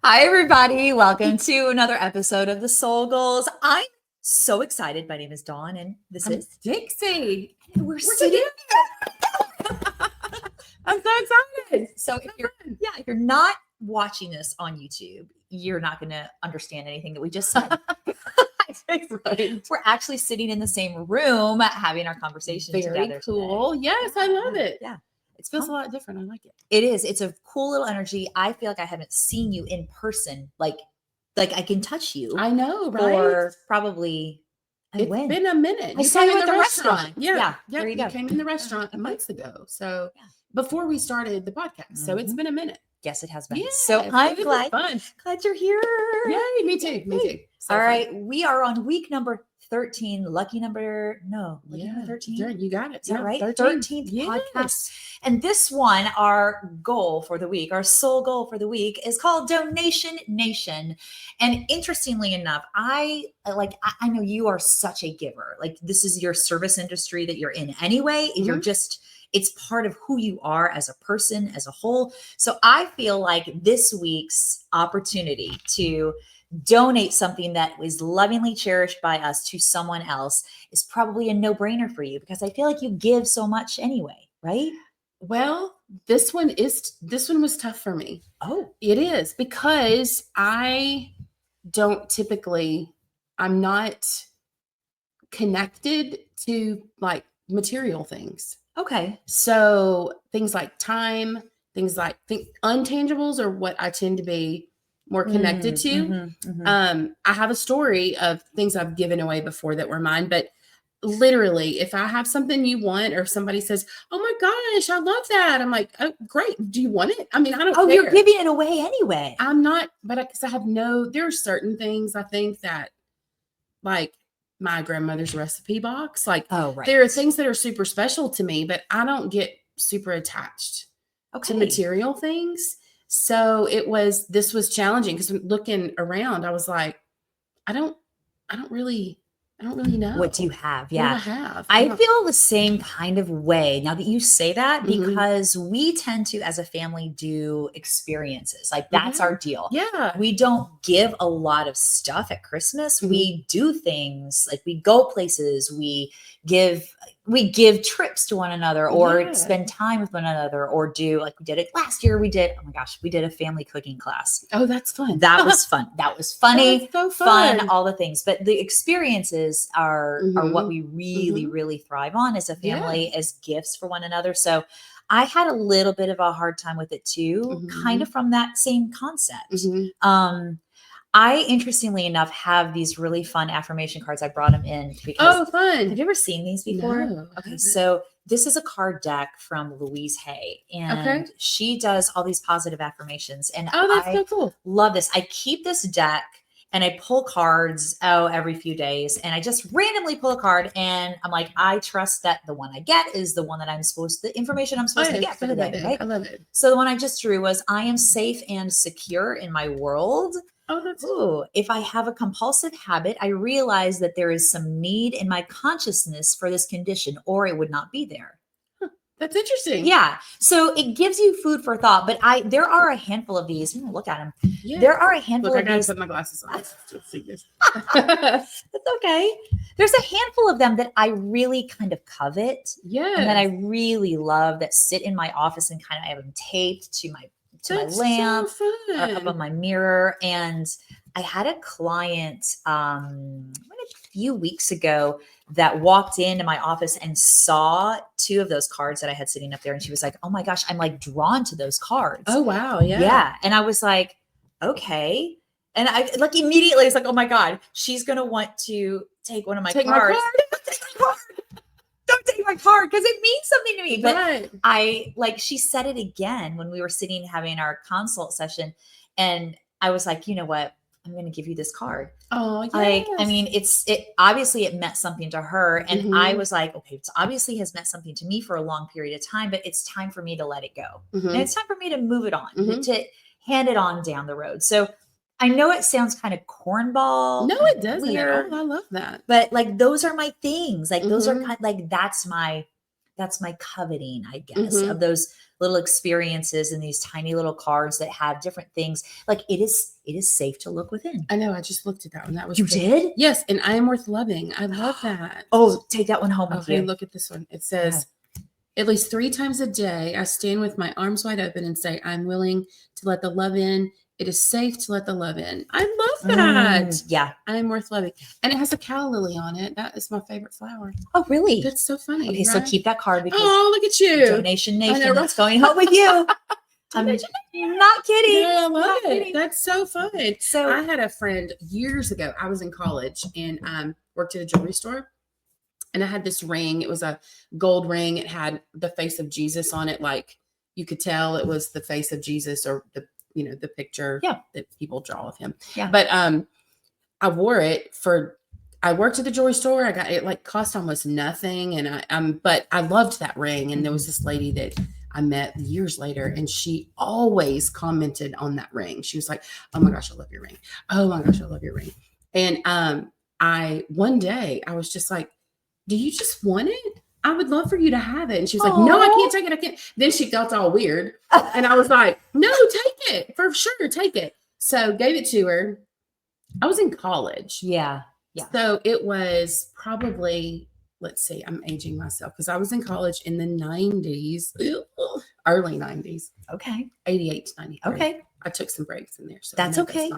Hi, everybody. Welcome to another episode of the Soul Goals. I'm so excited. My name is Dawn, and this is Dixie. And we're sitting. I'm so excited. So if you're not watching this on YouTube, you're not going to understand anything that we just said. Right. We're actually sitting in the same room having our conversation Very together. cool. Today. Yes, I love it. Yeah. It feels a lot different. I like it. It is. It's a cool little energy. I feel like I haven't seen you in person. Like I can touch you. I know, right? For probably It's been a minute. I saw you at the restaurant. Yeah. There you go. You came in the restaurant months ago. So before we started the podcast. So it's been a minute. Yes, it has been. Yeah, so I'm glad you're here. Yay, me too. So all right. We are on week number 13. Lucky number 13. You got it. Is that right? 13th podcast. And this one, our goal for the week, our soul goal for the week is called Donation Nation. And interestingly enough, I know you are such a giver. Like this is your service industry that you're in anyway. You're just, it's part of who you are as a person, as a whole. So I feel like this week's opportunity to donate something that is lovingly cherished by us to someone else is probably a no-brainer for you because I feel like you give so much anyway, right? Well, this one was tough for me. Oh, it is because I'm not connected to like material things. Okay. So things like time, things like untangibles are what I tend to be more connected to. I have a story of things I've given away before that were mine, but literally if I have something you want or if somebody says, oh my gosh, I love that. I'm like, oh, great. Do you want it? I mean, I don't care. You're giving it away anyway. I'm not, but there are certain things I think that like my grandmother's recipe box, like there are things that are super special to me, but I don't get super attached to material things. So this was challenging because looking around, I was like, I don't really know. What do you have? Yeah. What do I have? I feel the same kind of way now that you say that because we tend to, as a family, do experiences. Like that's our deal. Yeah. We don't give a lot of stuff at Christmas. We do things like we go places, we give trips to one another or spend time with one another or do like we did it last year. We did a family cooking class. Oh, that's fun. That was fun. That was funny. That was so fun. All the things. But the experiences are what we really, really thrive on as a family, as gifts for one another. So I had a little bit of a hard time with it too, kind of from that same concept. I, interestingly enough, have these really fun affirmation cards. I brought them in because fun. Have you ever seen these before? No, okay, so this is a card deck from Louise Hay, and she does all these positive affirmations. And that's so cool. Love this. I keep this deck and I pull cards every few days, and I just randomly pull a card, and I'm like, I trust that the one I get is the one that the information I'm supposed to get for the day. Right? I love it. So the one I just drew was, I am safe and secure in my world. Oh, that's if I have a compulsive habit, I realize that there is some need in my consciousness for this condition, or it would not be there. That's interesting. Yeah. So it gives you food for thought, but there are a handful of these. Look at them. Yeah. There are a handful of these. I gotta put my glasses on. That's okay. There's a handful of them that I really kind of covet. Yeah. And that I really love that sit in my office and kind of I have them taped to my lamp or up on my mirror. And I had a client a few weeks ago that walked into my office and saw two of those cards that I had sitting up there. And she was like, oh my gosh, I'm like drawn to those cards. Oh, wow. Yeah. Yeah. And I was like, okay. And I like immediately was like, oh my God, she's going to want to take one of my cards. Don't take my card because it means something to me. But she said it again when we were sitting having our consult session. And I was like, you know what? I'm going to give you this card. Oh, yes. Like, I mean, it obviously it meant something to her. And I was like, okay, it obviously has meant something to me for a long period of time, but it's time for me to let it go. And it's time for me to move it on, to hand it on down the road. So I know it sounds kind of cornball. No, it doesn't. Weird, I love that. But like, those are my things. Like, those are kind of like, that's my that's my coveting, I guess, Mm-hmm. of those little experiences and these tiny little cards that have different things. Like it is safe to look within. I know. I just looked at that one. That was You good. did? Yes. And I am worth loving. I love that. Oh, take that one home with Okay, you. look at this one. It says, at least 3 times a day, I stand with my arms wide open and say, I'm willing to let the love in. It is safe to let the love in. I love that. Yeah. I am worth loving. And it has a calla lily on it. That is my favorite flower. Oh, really? That's so funny. Okay, right? so keep that card because look at you. Donation Nation, know, right? that's going home with you. I'm not kidding. No, I love Not it. kidding. That's so fun. So I had a friend years ago. I was in college and worked at a jewelry store. And I had this ring. It was a gold ring. It had the face of Jesus on it. Like you could tell it was the face of Jesus or the picture that people draw of him. Yeah. But I wore it I worked at the jewelry store. I got it like cost almost nothing. And but I loved that ring. And there was this lady that I met years later and she always commented on that ring. She was like, oh my gosh, I love your ring. Oh my gosh, I love your ring. And one day I was just like, do you just want it? I would love for you to have it. And she was like, no, I can't take it. I can't. Then she felt all weird. And I was like, no, take it. For sure. Take it. So gave it to her. I was in college. Yeah. So it was probably, let's see, I'm aging myself because I was in college in the 90s, early 90s. Okay. 88 to 93. Okay. I took some breaks in there. So that's okay.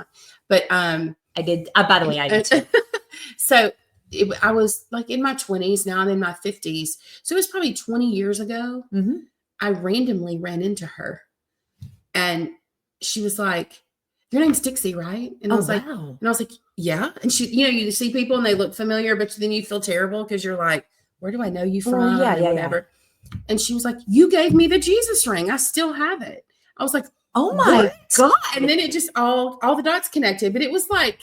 But I did. By the way, I did too. So I was like in my 20s. Now I'm in my 50s. So it was probably 20 years ago. Mm-hmm. I randomly ran into her and she was like, your name's Dixie, right? And I was like, yeah. And she, you see people and they look familiar, but then you feel terrible because you're like, where do I know you from? Whatever. Yeah. And she was like, you gave me the Jesus ring. I still have it. I was like, oh my God. And then it just all the dots connected, but it was like,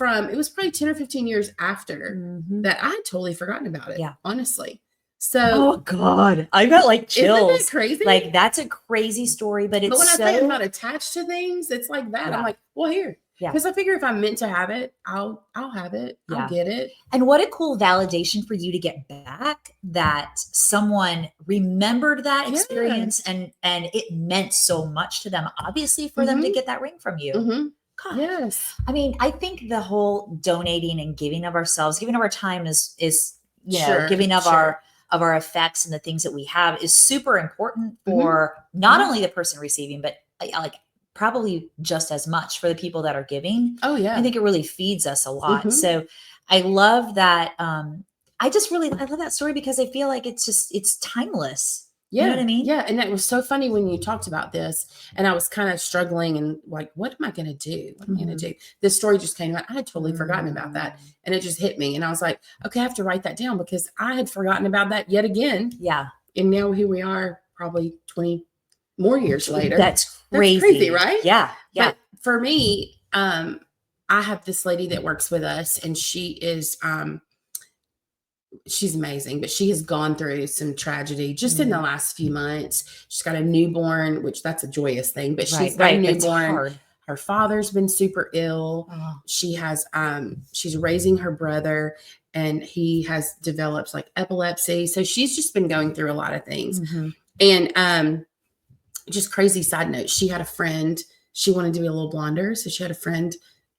it was probably 10 or 15 years after that I had totally forgotten about it. Yeah. Honestly. So, oh God, I got like chills. Isn't that crazy? Like that's a crazy story, but when I say I'm not attached to things, it's like that. Yeah. I'm like, well, here. Yeah. Because I figure if I'm meant to have it, I'll have it. Yeah. I'll get it. And what a cool validation for you to get back that someone remembered that experience and it meant so much to them, obviously, for them to get that ring from you. Mm-hmm. God. Yes. I mean, I think the whole donating and giving of ourselves, giving of our time is giving of our effects and the things that we have is super important for not only the person receiving, but like probably just as much for the people that are giving. Oh yeah. I think it really feeds us a lot. So I love that. I love that story because I feel like it's timeless. Yeah. You know what I mean? Yeah. And that was so funny when you talked about this and I was kind of struggling and like, what am I going to do? What am I going to do? This story just came out. I had totally forgotten about that. And it just hit me. And I was like, okay, I have to write that down because I had forgotten about that yet again. Yeah. And now here we are probably 20 more years later. That's crazy, right? Yeah. Yeah. But for me, I have this lady that works with us and she is, she's amazing, but she has gone through some tragedy just in the last few months. She's got a newborn, which that's a joyous thing, but she's got a newborn. Her father's been super ill. Oh. She has, she's raising her brother and he has developed like epilepsy. So she's just been going through a lot of things. And, just crazy side note. She had a friend, she wanted to be a little blonder. So she had a friend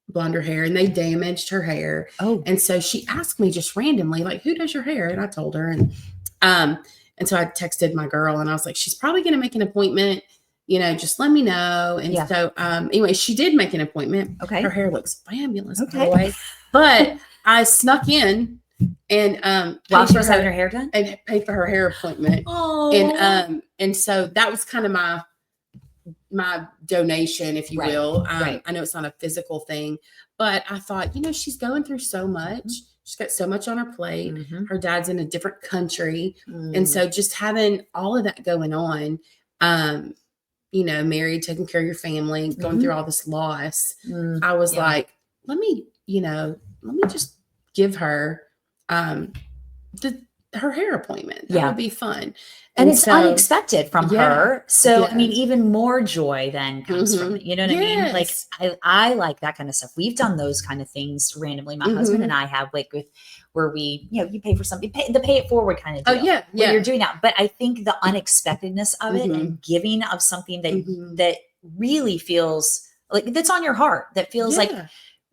blonde her hair and they damaged her hair. Oh. And so she asked me just randomly, like, who does your hair? And I told her. And so I texted my girl and I was like, she's probably going to make an appointment, just let me know. And so anyway, she did make an appointment. Okay. Her hair looks fabulous, by the way. But I snuck in and while she was having her hair done? And paid for her hair appointment. Oh. And so that was kind of my donation, if you will. I know it's not a physical thing, but I thought, she's going through so much. She's got so much on her plate. Her dad's in a different country. And so just having all of that going on, married, taking care of your family, going through all this loss, I was like, let me just give her, her hair appointment. That would be fun. And it's unexpected from her. So, I mean, even more joy then comes from it. You know what I mean? Like, I like that kind of stuff. We've done those kind of things randomly. My husband and I have, like, with where we, you know, you pay for something, the pay it forward kind of deal. Oh, yeah. You're doing that. But I think the unexpectedness of it and giving of something that, that really feels like that's on your heart, that feels like,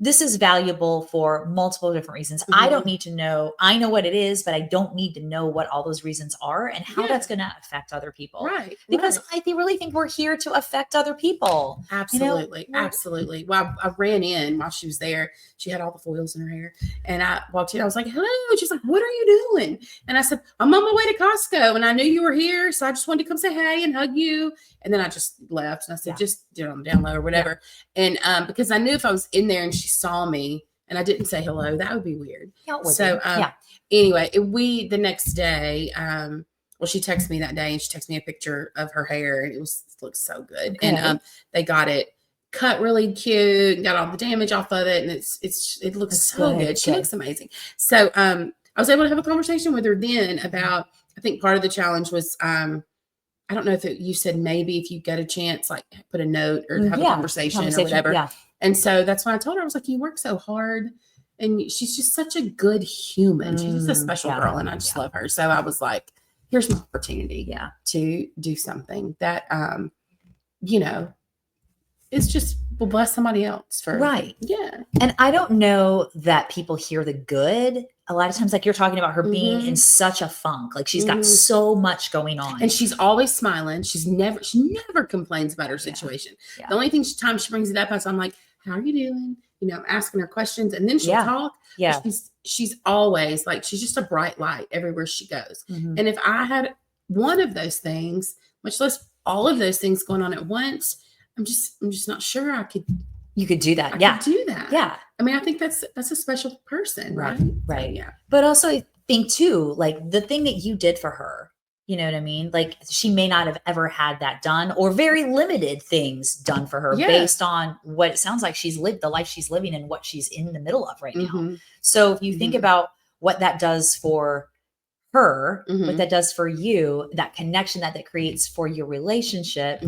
this is valuable for multiple different reasons. I don't need to know. I know what it is, but I don't need to know what all those reasons are and how that's going to affect other people. Right. Because I really think we're here to affect other people. Absolutely. You know? Absolutely. Well, I ran in while she was there. She had all the foils in her hair. And I walked in. I was like, hello. She's like, what are you doing? And I said, I'm on my way to Costco. And I knew you were here. So I just wanted to come say hey and hug you. And then I just left. And I said, just down low or whatever. And because I knew if I was in there and she saw me and I didn't say hello, that would be weird. So anyway, the next day, well, she texted me that day and she texted me a picture of her hair and it looked so good. And they got it cut really cute and got all the damage off of it. And it looks so good. She looks amazing. So I was able to have a conversation with her then about, I think part of the challenge was, I don't know if you said maybe if you get a chance, like put a note or have a conversation or whatever. Yeah. And so that's why I told her, I was like, you work so hard and she's just such a good human. She's just a special girl and I just love her. So I was like, here's my opportunity to do something that, you know, it's just will bless somebody else for. Right. Yeah. And I don't know that people hear the good. A lot of times, like you're talking about her being in such a funk, like she's got so much going on. And she's always smiling. She never complains about her situation. Yeah. The only time she brings it up is I'm like, how are you doing? You know, I'm asking her questions and then she'll talk. Yeah. She's always like, she's just a bright light everywhere she goes. And if I had one of those things, much less all of those things going on at once, I'm just not sure you could do that. I could do that. Yeah. I mean, I think that's a special person. Right. Right. So, yeah. But also I think too, like the thing that you did for her, you know what I mean? Like she may not have ever had that done or very limited things done for her based on what it sounds like she's lived, the life she's living and what she's in the middle of right now. So if you think about what that does for her, what that does for you, that connection that creates for your relationship,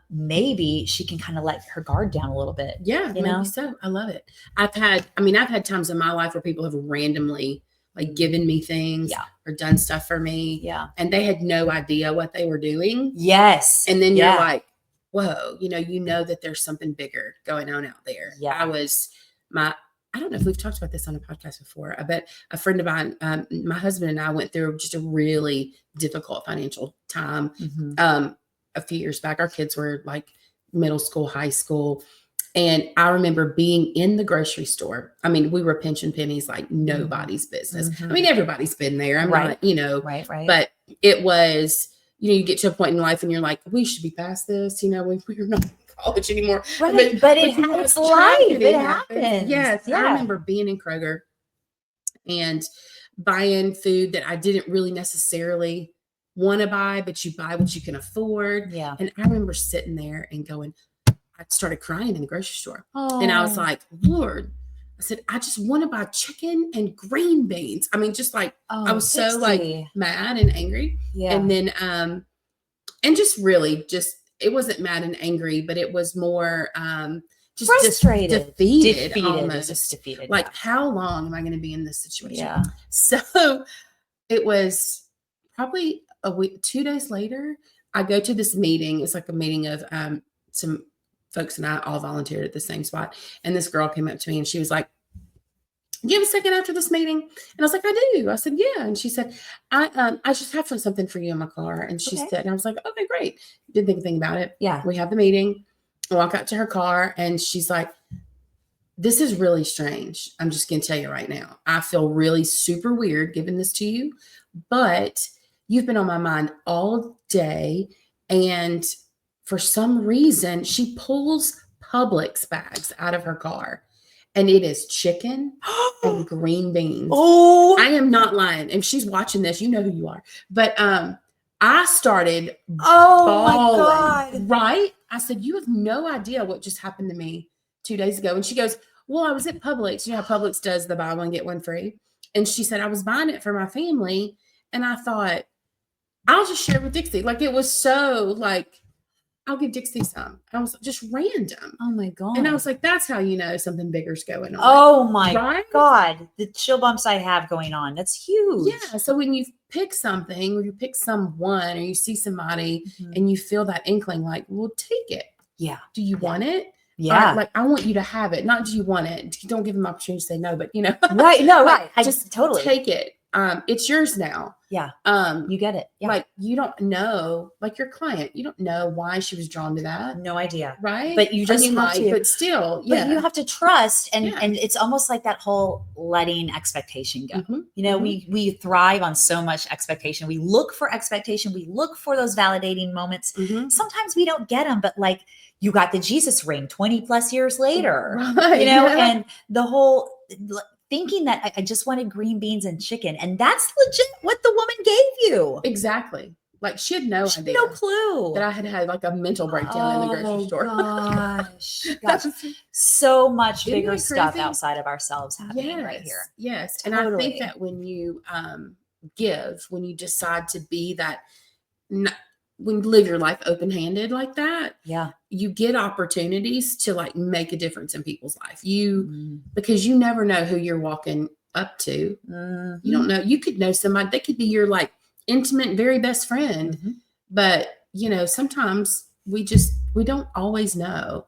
maybe she can kind of let her guard down a little bit. Yeah, you know? So I love it. I've had times in my life where people have randomly like given me things or done stuff for me. Yeah. And they had no idea what they were doing. Yes. And then you're like, whoa, you know that there's something bigger going on out there. Yeah. I don't know if we've talked about this on a podcast before, but a friend of mine, my husband and I went through just a really difficult financial time a few years back. Our kids were like middle school, high school. And I remember being in the grocery store. I mean, we were pinching pennies like nobody's business. I mean, everybody's been there. I'm not, you know, but it was, you know, you get to a point in life and you're like, we should be past this. You know, we're not in college anymore. Right. But it's life. It happens. Yes. Yeah. I remember being in Kroger and buying food that I didn't really necessarily want to buy, but you buy what you can afford. Yeah. And I remember sitting there and going, I started crying in the grocery store. Oh. And I was like, Lord, I said, I just want to buy chicken and green beans. I mean, just like, I was so like mad and angry. Yeah. And then, and just really it wasn't mad and angry, but it was more, just frustrated, defeated almost. Just defeated. Like, how long am I going to be in this situation? Yeah. So it was probably a week, 2 days later, I go to this meeting. It's like a meeting of, some folks and I all volunteered at the same spot. And this girl came up to me and she was like, do you have a second after this meeting? And I was like, I do. I said, yeah. And she said, I just have something for you in my car. And she said, and I was like, okay, great. Didn't think anything about it. Yeah. We have the meeting. I walk out to her car and she's like, this is really strange. I'm just going to tell you right now. I feel really super weird giving this to you, but you've been on my mind all day. And for some reason, she pulls Publix bags out of her car and it is chicken and green beans. Oh, I am not lying. And she's watching this, you know who you are. But I started bawling, my God. Right? I said, you have no idea what just happened to me 2 days ago. And she goes, well, I was at Publix. You know how Publix does the buy one, get one free. And she said, I was buying it for my family. And I thought, I'll just share it with Dixie. Like, it was so like, I'll give Dixie some. I was just random. Oh my God. And I was like, that's how you know something bigger's going on. Oh my God. The chill bumps I have going on. That's huge. Yeah. So when you pick something, or you pick someone, or you see somebody and you feel that inkling, like, well, take it. Yeah. Do you want it? Yeah. Like, I want you to have it. Not do you want it? Don't give them opportunity to say no, but Right. No, right. I just totally take it. It's yours now. Yeah. You get it. Yeah. Like, you don't know, like your client, you don't know why she was drawn to that. No idea. Right. But you just have to, but still, but you have to trust. And it's almost like that whole letting expectation go. We thrive on so much expectation. We look for expectation. We look for those validating moments. Sometimes we don't get them, but like, you got the Jesus ring 20 plus years later, right, and the whole thinking that I just wanted green beans and chicken. And that's legit what the woman gave you. Exactly. Like, she had no idea. No clue. That I had like a mental breakdown in the grocery store. Gosh. So much bigger stuff outside of ourselves happening right here. Yes. Totally. And I think that when you when you decide to be that, when you live your life open-handed like that, you get opportunities to like make a difference in people's life. Because you never know who you're walking up to. You don't know. You could know somebody. They could be your like intimate, very best friend. But sometimes we don't always know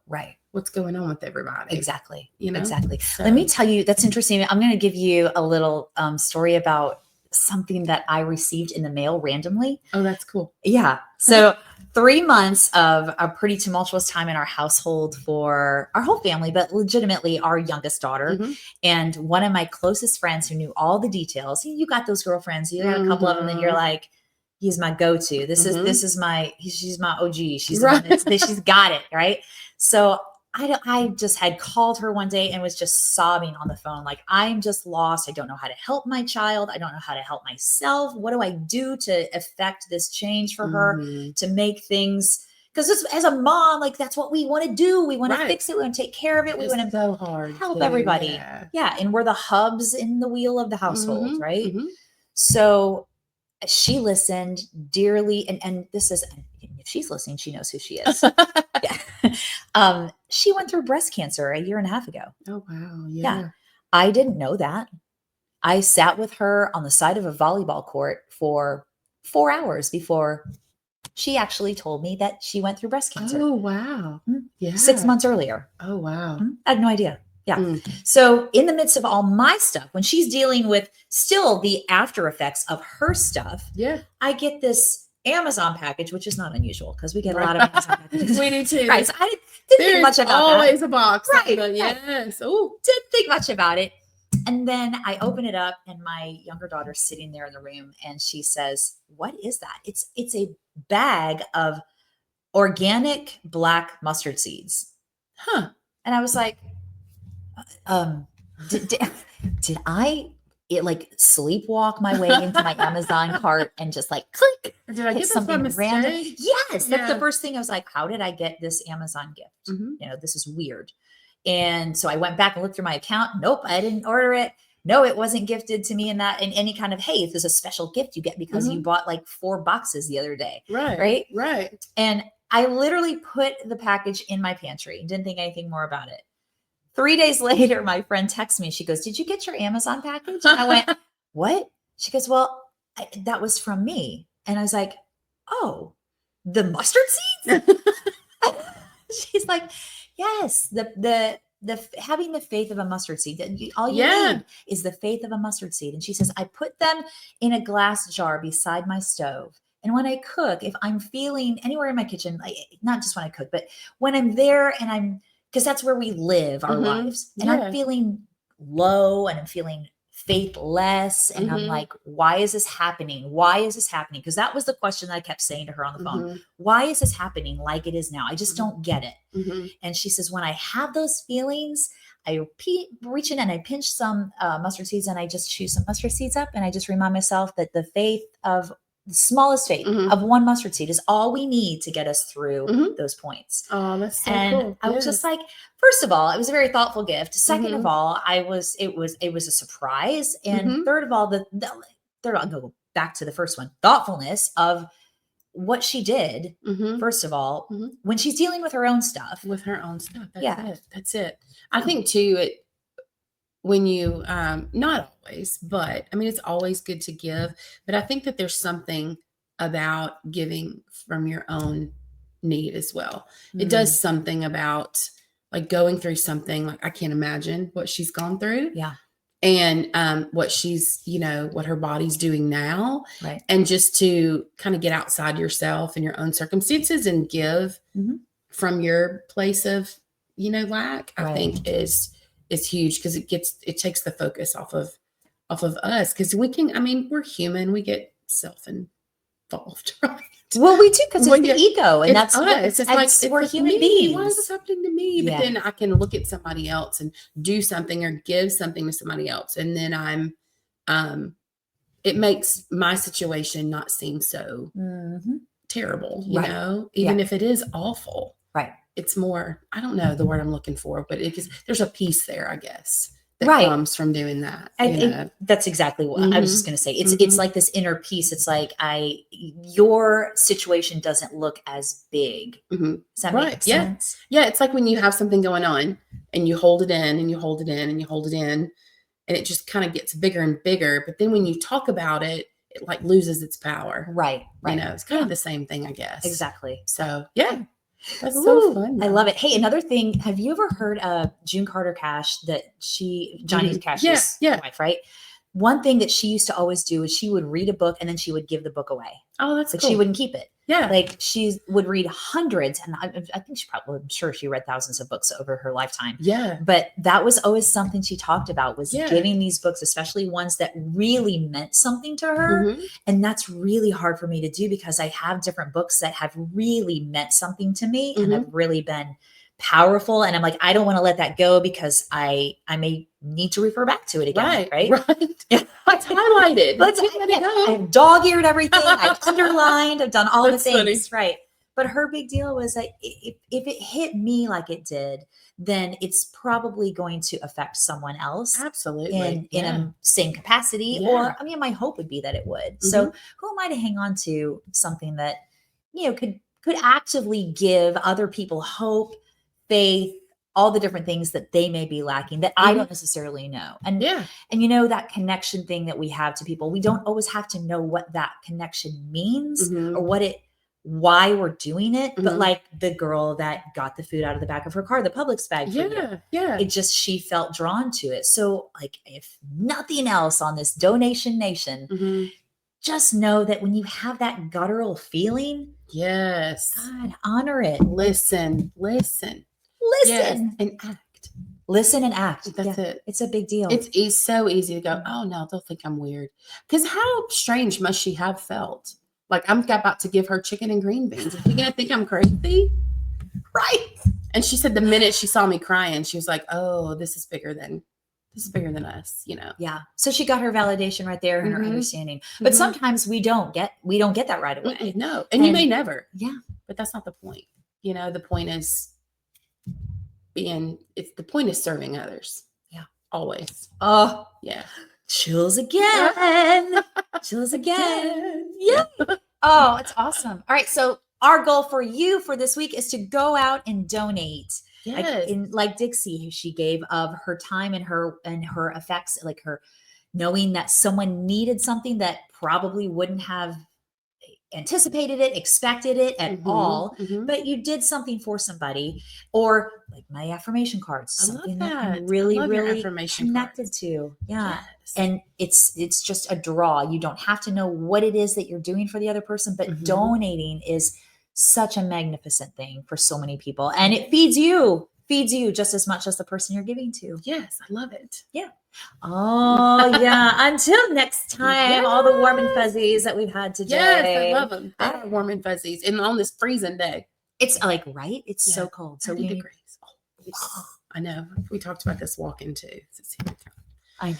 what's going on with everybody. Exactly. Exactly. So. Let me tell you, that's interesting. I'm going to give you a little story about something that I received in the mail randomly. Oh, that's cool. Yeah. So 3 months of a pretty tumultuous time in our household for our whole family, but legitimately our youngest daughter. And one of my closest friends who knew all the details. You got those girlfriends, you got a couple of them, and you're like, he's my go-to. She's my OG. She's the one she's got it. Right. So I just had called her one day and was just sobbing on the phone. Like, I'm just lost. I don't know how to help my child. I don't know how to help myself. What do I do to affect this change for her, to make things, because as a mom, like, that's what we want to do. We want to fix it. We want to take care of it. We want to help everybody. Yeah. And we're the hubs in the wheel of the household. Right. So she listened dearly. And this is, if she's listening, she knows who she is. She went through breast cancer a year and a half ago. Oh, wow. Yeah. I didn't know that. I sat with her on the side of a volleyball court for 4 hours before she actually told me that she went through breast cancer. Oh, wow. Yeah. 6 months earlier. Oh, wow. I had no idea. Yeah. So in the midst of all my stuff, when she's dealing with still the after effects of her stuff, I get this Amazon package, which is not unusual because we get a lot of Amazon packages. We do too. Right. So I didn't think much about that. Always a box. Right. Yes. Oh, didn't think much about it. And then I open it up and my younger daughter's sitting there in the room and she says, "What is that?" It's a bag of organic black mustard seeds. Huh. And I was like, did I like sleepwalk my way into my Amazon cart and just like click? Or did I get something random? Yes. That's the first thing. I was like, how did I get this Amazon gift? This is weird. And so I went back and looked through my account. Nope, I didn't order it. No, it wasn't gifted to me in any kind of, hey, there's a special gift you get because you bought like 4 boxes the other day. Right. And I literally put the package in my pantry and didn't think anything more about it. 3 days later, my friend texts me. She goes, "Did you get your Amazon package?" And I went, "What?" She goes, "Well, that was from me." And I was like, "Oh, the mustard seeds?" She's like, "Yes, the having the faith of a mustard seed. All you need is the faith of a mustard seed." And she says, "I put them in a glass jar beside my stove. And when I cook, if I'm feeling anywhere in my kitchen, not just when I cook, but when I'm there and because that's where we live our lives. And I'm feeling low and I'm feeling faithless. And I'm like, why is this happening? Why is this happening? Because that was the question that I kept saying to her on the phone. Why is this happening like it is now? I just don't get it. And she says, when I have those feelings, I reach in and I pinch some mustard seeds and I just chew some mustard seeds up. And I just remind myself that the faith of the smallest faith of one mustard seed is all we need to get us through those points. Oh, that's so and cool. I was just like, first of all, it was a very thoughtful gift. Second of all, it was a surprise. And third of all, I'll go back to the first one, thoughtfulness of what she did. First of all, when she's dealing with her own stuff. That's it. I think too, when you, not always, but I mean, it's always good to give, but I think that there's something about giving from your own need as well. It does something about like going through something, like I can't imagine what she's gone through. Yeah. And what she's, what her body's doing now. Right. And just to kind of get outside yourself and your own circumstances and give from your place of, lack, I think is huge, because it takes the focus off of us, because we're human, we get self-involved, right? Well, we do, because it's the ego, and that's us. We're human beings. Why is this happening to me? But then I can look at somebody else and do something or give something to somebody else, and then it makes my situation not seem so terrible, even if it is awful. Right. It's more, I don't know the word I'm looking for, but there's a piece there, I guess, that comes from doing that. That's exactly what I was just going to say. It's like this inner peace. It's like your situation doesn't look as big. Does that make sense? Yeah. It's like when you have something going on and you hold it in and you hold it in and you hold it in, and it just kind of gets bigger and bigger. But then when you talk about it, it like loses its power. Right. It's kind of the same thing, I guess. Exactly. So yeah. That's so fun. I love it. Hey, another thing. Have you ever heard of June Carter Cash, Johnny Cash's wife, right? One thing that she used to always do is she would read a book and then she would give the book away. Oh, that's cool. She wouldn't keep it. Yeah. Like she would read hundreds, and I think I'm sure she read thousands of books over her lifetime. Yeah. But that was always something she talked about, was giving these books, especially ones that really meant something to her. And that's really hard for me to do, because I have different books that have really meant something to me and have really been powerful. And I'm like, I don't want to let that go, because I may need to refer back to it again. Right. It's highlighted. I've dog-eared everything. I've underlined. I've done all the things. Funny. Right. But her big deal was that if it hit me like it did, then it's probably going to affect someone else. Absolutely. In a same capacity. Or, my hope would be that it would. So who am I to hang on to something that, could actively give other people hope, faith, all the different things that they may be lacking that I don't necessarily know. And that connection thing that we have to people, we don't always have to know what that connection means or why we're doing it. But like the girl that got the food out of the back of her car, the Publix bag. She felt drawn to it. So like, if nothing else on this donation nation, just know that when you have that guttural feeling, God, honor it. Listen. Yes, and act. Listen and act. That's it. It's a big deal. It's so easy to go, oh no, they'll think I'm weird. Because how strange must she have felt? Like, I'm about to give her chicken and green beans. Is she gonna think I'm crazy? Right. And she said the minute she saw me crying, she was like, oh, this is bigger than us, Yeah. So she got her validation right there and her understanding. But sometimes we don't get that right away. No. And you may never. Yeah. But that's not the point. The point is the point is serving others. Yeah. Always. Oh, yeah. Chills again. Chills again. Yeah. Oh, it's awesome. All right. So our goal for you for this week is to go out and donate. Yes. Like Dixie, who she gave of her time and her effects, like her knowing that someone needed something that probably wouldn't have anticipated it, expected it at all, but you did something for somebody. Or like my affirmation cards, something that I'm really connected to. Yeah. Yes. And it's just a draw. You don't have to know what it is that you're doing for the other person, but donating is such a magnificent thing for so many people. And it feeds you just as much as the person you're giving to. Yes, I love it. Yeah. Oh, yeah. Until next time, all the warm and fuzzies that we've had today. Yes, I love them. They are warm and fuzzies. And on this freezing day. It's like, right? It's so cold. 30 degrees. I know. We talked about this walking too. I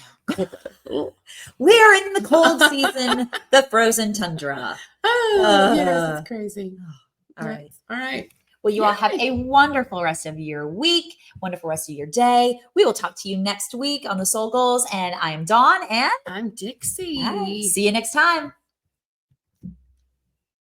know. We're in the cold season, the frozen tundra. Oh, yes, it's crazy. All right. All right. Well, you all have a wonderful rest of your week, wonderful rest of your day. We will talk to you next week on the Soul Goals. And I am Dawn, and I'm Dixie. right, see you next time.